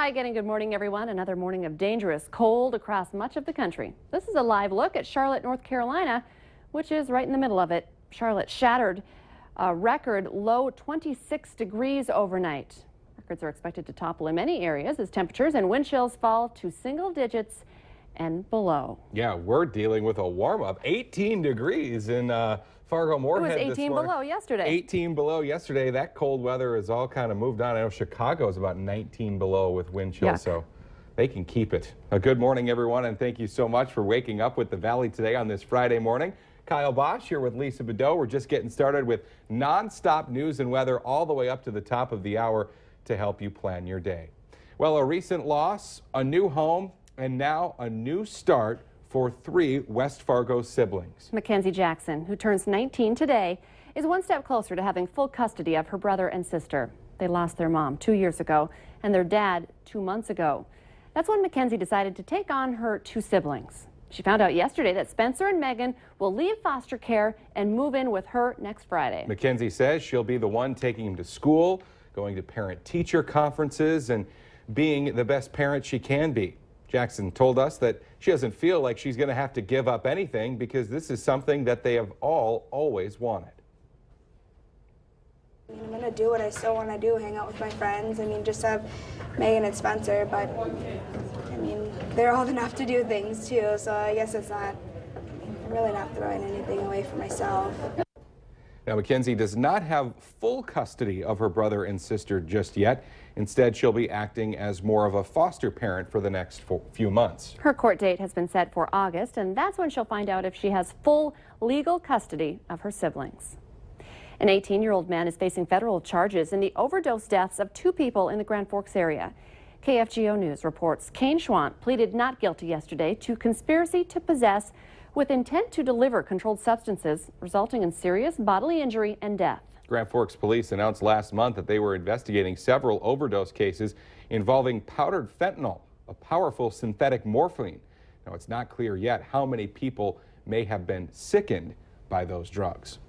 Hi again and good morning, everyone. Another morning of dangerous cold across much of the country. This is a live look at Charlotte, North Carolina, which is right in the middle of it. Charlotte shattered a record low 26 degrees overnight. Records are expected to topple in many areas as temperatures and wind chills fall to single digits and below. Yeah, we're dealing with a warm-up. 18 degrees in Fargo-Moorhead. It was 18 below yesterday. 18 below yesterday. That cold weather has all kind of moved on. I know Chicago is about 19 below with wind chill, so they can keep it. Good morning, everyone, and thank you so much for waking up with the Valley today on this Friday morning. Kyle Bosch here with Lisa Bedeau. We're just getting started with non-stop news and weather all the way up to the top of the hour to help you plan your day. Well, a recent loss, a new home, and now a new start for 3 West Fargo siblings. Mackenzie Jackson, who turns 19 today, is one step closer to having full custody of her brother and sister. They lost their mom 2 years ago and their dad 2 months ago. That's when Mackenzie decided to take on her 2 siblings. She found out yesterday that Spencer and Megan will leave foster care and move in with her next Friday. Mackenzie says she'll be the one taking him to school, going to parent-teacher conferences, and being the best parent she can be. Jackson told us that she doesn't feel like she's going to have to give up anything because this is something that they have all always wanted. I'm going to do what I still want to do, hang out with my friends. I mean, just have Megan and Spencer, but I mean, they're old enough to do things too, so I guess I'm really not throwing anything away for myself. Now, Mackenzie does not have full custody of her brother and sister just yet. Instead, she'll be acting as more of a foster parent for the next few months. Her court date has been set for August, and that's when she'll find out if she has full legal custody of her siblings. An 18-year-old man is facing federal charges in the overdose deaths of 2 people in the Grand Forks area. KFGO News reports Kane Schwant pleaded not guilty yesterday to conspiracy to possess with intent to deliver controlled substances, resulting in serious bodily injury and death. Grand Forks police announced last month that they were investigating several overdose cases involving powdered fentanyl, a powerful synthetic morphine. Now, it's not clear yet how many people may have been sickened by those drugs.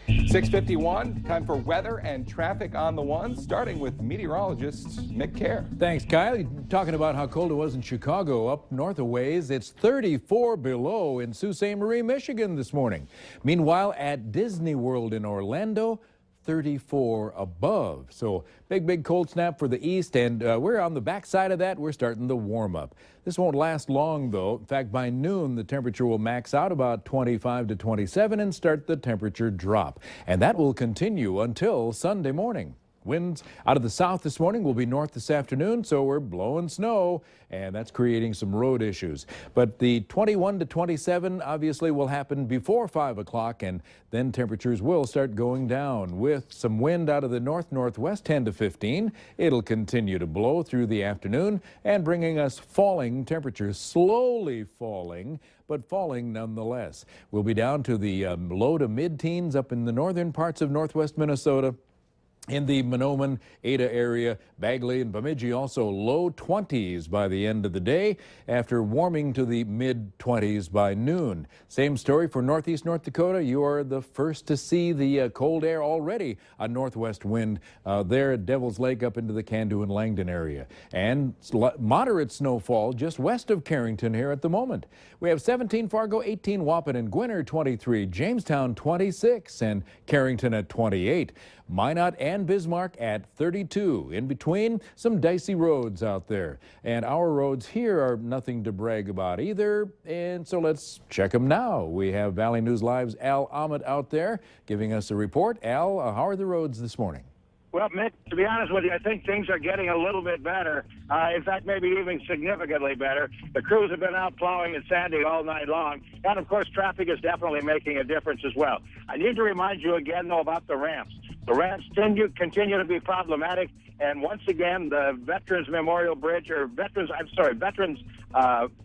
6:51, time for weather and traffic on the one, starting with meteorologist Mick Kerr. Thanks, Kyle. You're talking about how cold it was in Chicago. Up north a ways, it's 34 below in Sault Ste. Marie, Michigan this morning. Meanwhile, at Disney World in Orlando, 34 above. So big cold snap for the east, and we're on the backside of that. We're starting the warm up. This won't last long, though. In fact, by noon, the temperature will max out about 25 to 27 and start the temperature drop. And that will continue until Sunday morning. Winds out of the south this morning will be north this afternoon, so we're blowing snow, and that's creating some road issues. But the 21 to 27 obviously will happen before 5 o'clock, and then temperatures will start going down with some wind out of the north-northwest 10 to 15. It'll continue to blow through the afternoon and bringing us falling temperatures, slowly falling, but falling nonetheless. We'll be down to the low to mid-teens up in the northern parts of northwest Minnesota. In the Mahnomen, Ada area, Bagley and Bemidji also low 20s by the end of the day after warming to the mid-20s by noon. Same story for northeast North Dakota. You are the first to see the cold air already. A northwest wind there at Devil's Lake up into the Candu and Langdon area. And moderate snowfall just west of Carrington here at the moment. We have 17 Fargo, 18 Waupun and Gwinner 23, Jamestown 26 and Carrington at 28. Minot and Bismarck at 32. In between, some dicey roads out there. And our roads here are nothing to brag about either. And so let's check them now. We have Valley News Live's Al Ahmed out there giving us a report. Al, how are the roads this morning? Well, Mick, to be honest with you, I think things are getting a little bit better. In fact, maybe even significantly better. The crews have been out plowing and sanding all night long. And, of course, traffic is definitely making a difference as well. I need to remind you again, though, about the ramps. The ramps continue to be problematic. And once again, the Veterans Memorial Bridge, or Veterans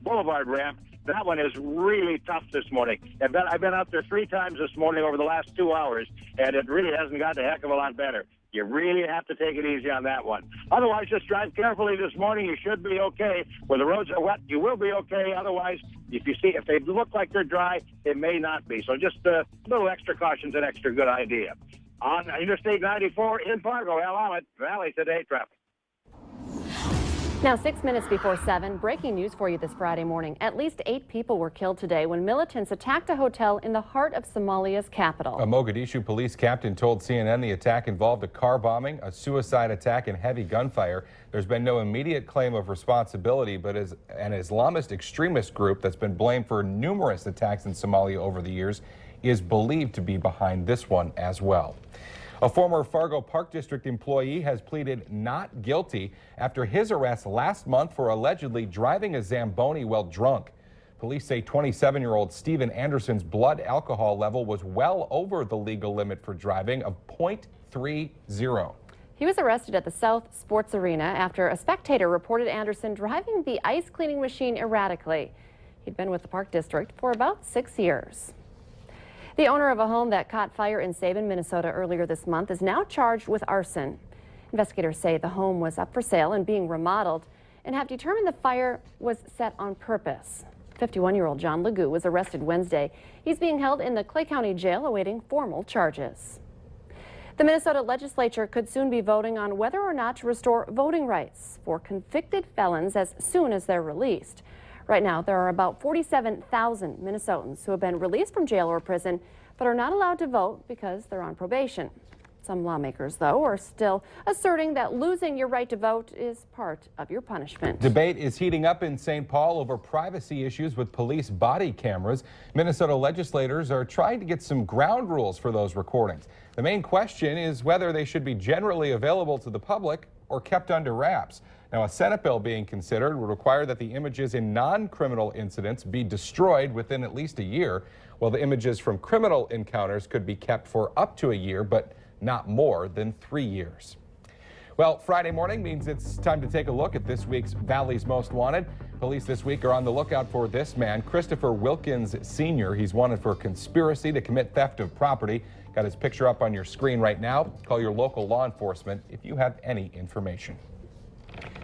Boulevard ramp, that one is really tough this morning. I've been out there 3 times this morning over the last 2 hours, and it really hasn't gotten a heck of a lot better. You really have to take it easy on that one. Otherwise, just drive carefully this morning. You should be okay. Where the roads are wet, you will be okay. Otherwise, if they look like they're dry, it may not be. So just a little extra caution's an extra good idea. On Interstate 94 in Fargo, Al Ahmed, Valley Today traffic. Now 6 minutes before 7, breaking news for you this Friday morning. At least 8 people were killed today when militants attacked a hotel in the heart of Somalia's capital. A Mogadishu police captain told CNN the attack involved a car bombing, a suicide attack, and heavy gunfire. There's been no immediate claim of responsibility, but as an Islamist extremist group that's been blamed for numerous attacks in Somalia over the years is believed to be behind this one as well. A former Fargo Park District employee has pleaded not guilty after his arrest last month for allegedly driving a Zamboni while drunk. Police say 27-year-old Stephen Anderson's blood alcohol level was well over the legal limit for driving of .30. He was arrested at the South Sports Arena after a spectator reported Anderson driving the ice cleaning machine erratically. He'd been with the Park District for about 6 years. The owner of a home that caught fire in Sabin, Minnesota earlier this month is now charged with arson. Investigators say the home was up for sale and being remodeled and have determined the fire was set on purpose. 51-year-old John Legou was arrested Wednesday. He's being held in the Clay County Jail awaiting formal charges. The Minnesota legislature could soon be voting on whether or not to restore voting rights for convicted felons as soon as they're released. Right now, there are about 47,000 Minnesotans who have been released from jail or prison but are not allowed to vote because they're on probation. Some lawmakers, though, are still asserting that losing your right to vote is part of your punishment. Debate is heating up in St. Paul over privacy issues with police body cameras. Minnesota legislators are trying to get some ground rules for those recordings. The main question is whether they should be generally available to the public or kept under wraps. Now, a Senate bill being considered would require that the images in non-criminal incidents be destroyed within at least a year, while the images from criminal encounters could be kept for up to a year, but not more than 3 years. Well, Friday morning means it's time to take a look at this week's Valley's Most Wanted. Police this week are on the lookout for this man, Christopher Wilkins Sr. He's wanted for conspiracy to commit theft of property. Got his picture up on your screen right now. Call your local law enforcement if you have any information.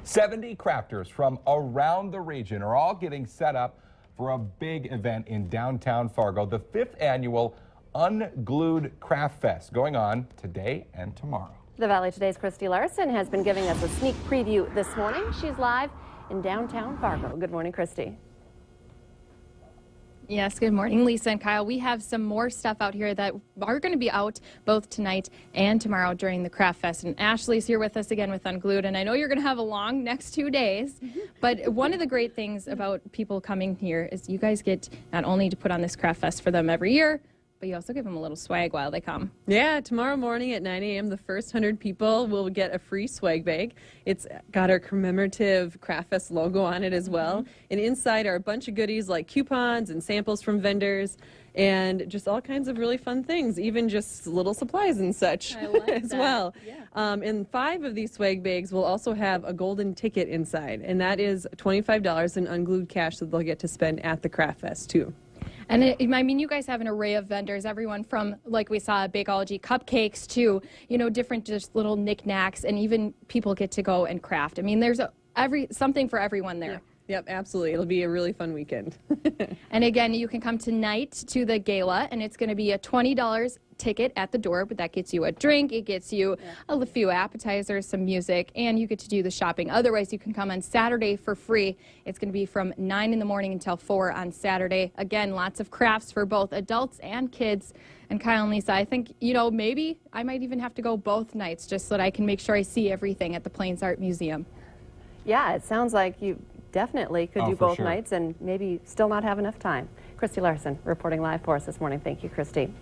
70 crafters from around the region are all getting set up for a big event in downtown Fargo, the 5th annual Unglued Craft Fest, going on today and tomorrow. The Valley Today's Christy Larson has been giving us a sneak preview this morning. She's live in downtown Fargo. Good morning, Christy. Yes, good morning, Lisa and Kyle. We have some more stuff out here that are going to be out both tonight and tomorrow during the Craft Fest. And Ashley's here with us again with Unglued. And I know you're going to have a long next 2 days. But one of the great things about people coming here is you guys get not only to put on this Craft Fest for them every year, but you also give them a little swag while they come. Yeah, tomorrow morning at 9 a.m., the first 100 people will get a free swag bag. It's got our commemorative Craft Fest logo on it as well. And inside are a bunch of goodies like coupons and samples from vendors and just all kinds of really fun things, even just little supplies and such as well. Yeah. And 5 of these swag bags will also have a golden ticket inside, and that is $25 in unglued cash that they'll get to spend at the Craft Fest too. And I mean, you guys have an array of vendors, everyone from, like we saw, Bakeology cupcakes to, you know, different just little knickknacks, and even people get to go and craft. I mean, there's something for everyone there. Yeah. Yep, absolutely. It'll be a really fun weekend. And again, you can come tonight to the gala, and it's going to be a $20 ticket at the door, but that gets you a drink, it gets you a few appetizers, some music, and you get to do the shopping. Otherwise, you can come on Saturday for free. It's going to be from 9 in the morning until 4 on Saturday. Again, lots of crafts for both adults and kids. And Kyle and Lisa, I think, you know, maybe I might even have to go both nights just so that I can make sure I see everything at the Plains Art Museum. Yeah, it sounds like you definitely could do both nights and maybe still not have enough time. Christy Larson reporting live for us this morning. Thank you, Christy.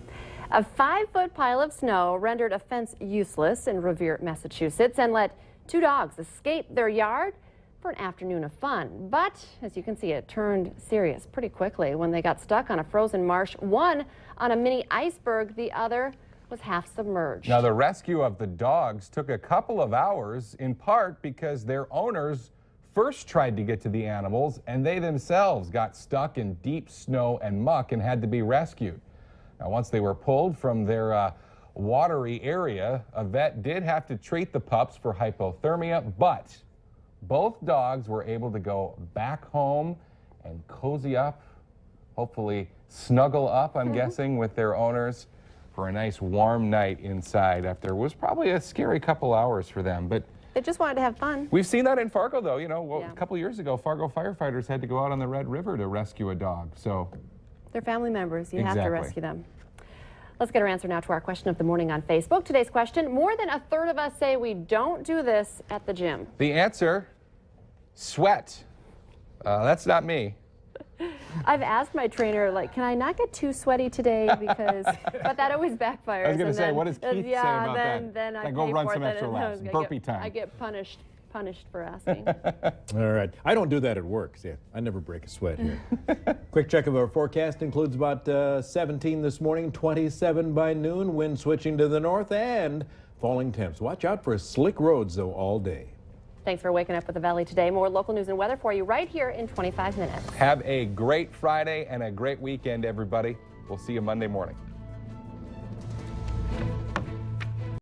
A 5-foot pile of snow rendered a fence useless in Revere, Massachusetts, and let 2 dogs escape their yard for an afternoon of fun. But as you can see, it turned serious pretty quickly when they got stuck on a frozen marsh, one on a mini iceberg, the other was half submerged. Now, the rescue of the dogs took a couple of hours, in part because their owners first tried to get to the animals and they themselves got stuck in deep snow and muck and had to be rescued. Now, once they were pulled from their watery area, a vet did have to treat the pups for hypothermia, but both dogs were able to go back home and cozy up, hopefully snuggle up, I'm guessing, with their owners for a nice warm night inside after it was probably a scary couple hours for them. But They just wanted to have fun. We've seen that in Fargo, though. You know, Yeah. a couple years ago, Fargo firefighters had to go out on the Red River to rescue a dog. So They're family members. You have to Exactly. rescue them. Let's get our answer now to our question of the morning on Facebook. Today's question, more than a third of us say we don't do this at the gym. the answer, sweat. That's not me. I've asked my trainer, like, can I not get too sweaty today? Because, but that always backfires. I was going to and say, then- what does Keith say yeah, about that? Then I Go pay run for some it, extra then laps. Burpee time. I get punished for asking. All right. I don't do that at work. See, I never break a sweat here. Quick check of our forecast includes about 17 this morning, 27 by noon, wind switching to the north, and falling temps. Watch out for slick roads, though, all day. Thanks for waking up with the Valley today. More local news and weather for you right here in 25 minutes. Have a great Friday and a great weekend, everybody. We'll see you Monday morning.